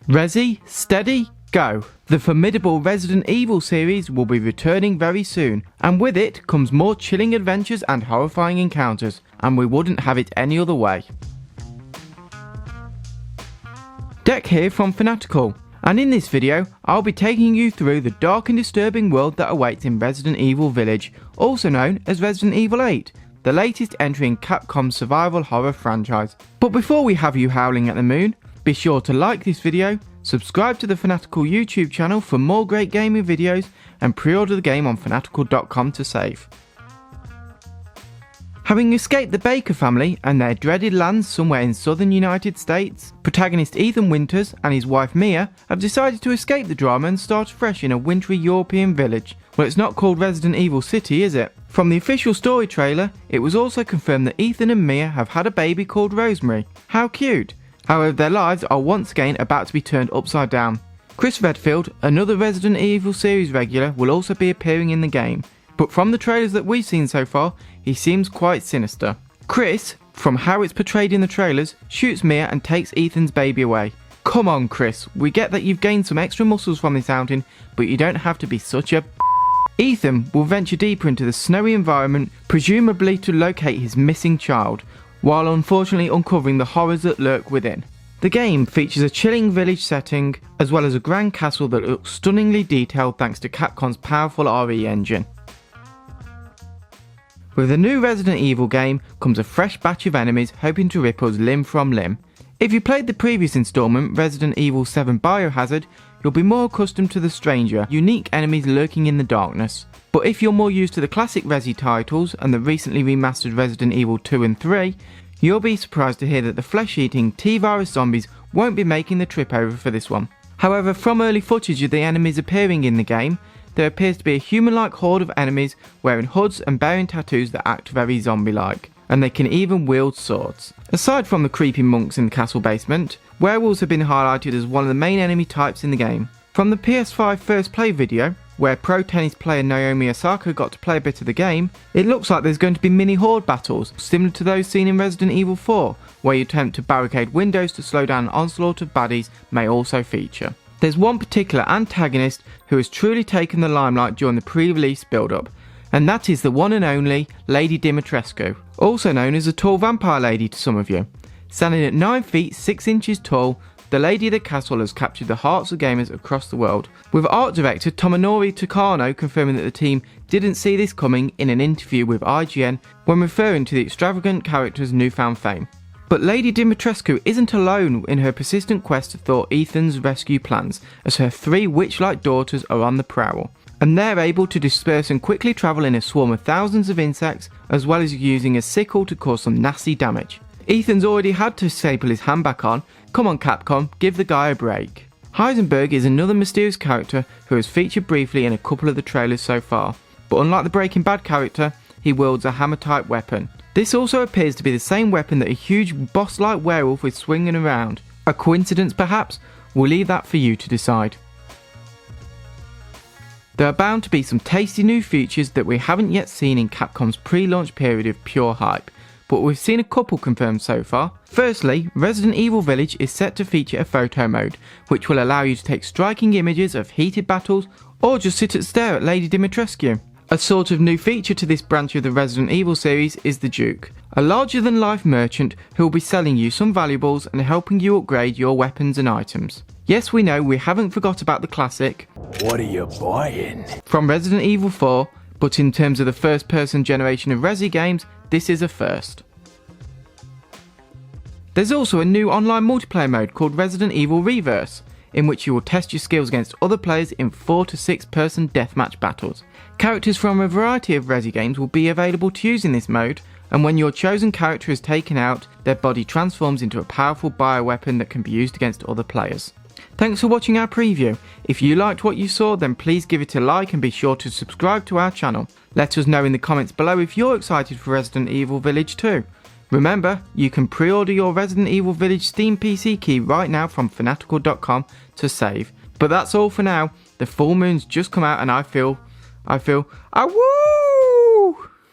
Resi, steady, go! The formidable Resident Evil series will be returning very soon, and with it comes more chilling adventures and horrifying encounters, and we wouldn't have it any other way. Deck here from Fanatical, and in this video I'll be taking you through the dark and disturbing world that awaits in Resident Evil Village, also known as Resident Evil 8, the latest entry in Capcom's survival horror franchise. But before we have you howling at the moon, be sure to like this video, subscribe to the Fanatical YouTube channel for more great gaming videos, and pre-order the game on fanatical.com to save. Having escaped the Baker family and their dreaded lands somewhere in southern United States, protagonist Ethan Winters and his wife Mia have decided to escape the drama and start fresh in a wintry European village. Well, it's not called Resident Evil City, is it? From the official story trailer, it was also confirmed that Ethan and Mia have had a baby called Rosemary. How cute! However, their lives are once again about to be turned upside down. Chris Redfield, another Resident Evil series regular, will also be appearing in the game, but from the trailers that we've seen so far, he seems quite sinister. Chris, from how it's portrayed in the trailers, shoots Mia and takes Ethan's baby away. Come on Chris, we get that you've gained some extra muscles from this outing, but you don't have to be such a Ethan will venture deeper into the snowy environment, presumably to locate his missing child, while unfortunately uncovering the horrors that lurk within. The game features a chilling village setting, as well as a grand castle that looks stunningly detailed thanks to Capcom's powerful RE engine. With the new Resident Evil game comes a fresh batch of enemies hoping to rip us limb from limb. If you played the previous installment, Resident Evil 7 Biohazard, you'll be more accustomed to the stranger, unique enemies lurking in the darkness. But if you're more used to the classic Resi titles and the recently remastered Resident Evil 2 and 3, you'll be surprised to hear that the flesh-eating T-virus zombies won't be making the trip over for this one. However, from early footage of the enemies appearing in the game, there appears to be a human-like horde of enemies wearing hoods and bearing tattoos that act very zombie-like, and they can even wield swords. Aside from the creepy monks in the castle basement, werewolves have been highlighted as one of the main enemy types in the game. From the PS5 first play video, where pro tennis player Naomi Osaka got to play a bit of the game, it looks like there's going to be mini horde battles, similar to those seen in Resident Evil 4, where you attempt to barricade windows to slow down an onslaught of baddies may also feature. There's one particular antagonist who has truly taken the limelight during the pre-release build-up, and that is the one and only Lady Dimitrescu, also known as the tall vampire lady to some of you. Standing at 9 feet 6 inches tall, the Lady of the Castle has captured the hearts of gamers across the world, with art director Tomonori Takano confirming that the team didn't see this coming in an interview with IGN when referring to the extravagant character's newfound fame. But Lady Dimitrescu isn't alone in her persistent quest to thwart Ethan's rescue plans, as her 3 witch-like daughters are on the prowl, and they're able to disperse and quickly travel in a swarm of thousands of insects, as well as using a sickle to cause some nasty damage. Ethan's already had to staple his hand back on. Come on Capcom, give the guy a break. Heisenberg is another mysterious character who has featured briefly in a couple of the trailers so far, but unlike the Breaking Bad character, he wields a hammer-type weapon. This also appears to be the same weapon that a huge boss-like werewolf is swinging around. A coincidence perhaps? We'll leave that for you to decide. There are bound to be some tasty new features that we haven't yet seen in Capcom's pre-launch period of pure hype, but we've seen a couple confirmed so far. Firstly, Resident Evil Village is set to feature a photo mode, which will allow you to take striking images of heated battles, or just sit and stare at Lady Dimitrescu. A sort of new feature to this branch of the Resident Evil series is the Duke, a larger-than-life merchant who will be selling you some valuables and helping you upgrade your weapons and items. Yes, we know we haven't forgot about the classic "What are you buying?" from Resident Evil 4, but in terms of the first-person generation of Resi games, this is a first. There's also a new online multiplayer mode called Resident Evil Reverse, in which you will test your skills against other players in 4 to 6 person deathmatch battles. Characters from a variety of Resi games will be available to use in this mode, and when your chosen character is taken out, their body transforms into a powerful bioweapon that can be used against other players. Thanks for watching our preview. If you liked what you saw, then please give it a like and be sure to subscribe to our channel. Let us know in the comments below if you're excited for Resident Evil Village 2. Remember, you can pre-order your Resident Evil Village Steam PC key right now from fanatical.com to save. But that's all for now. The full moon's just come out and I feel, woo!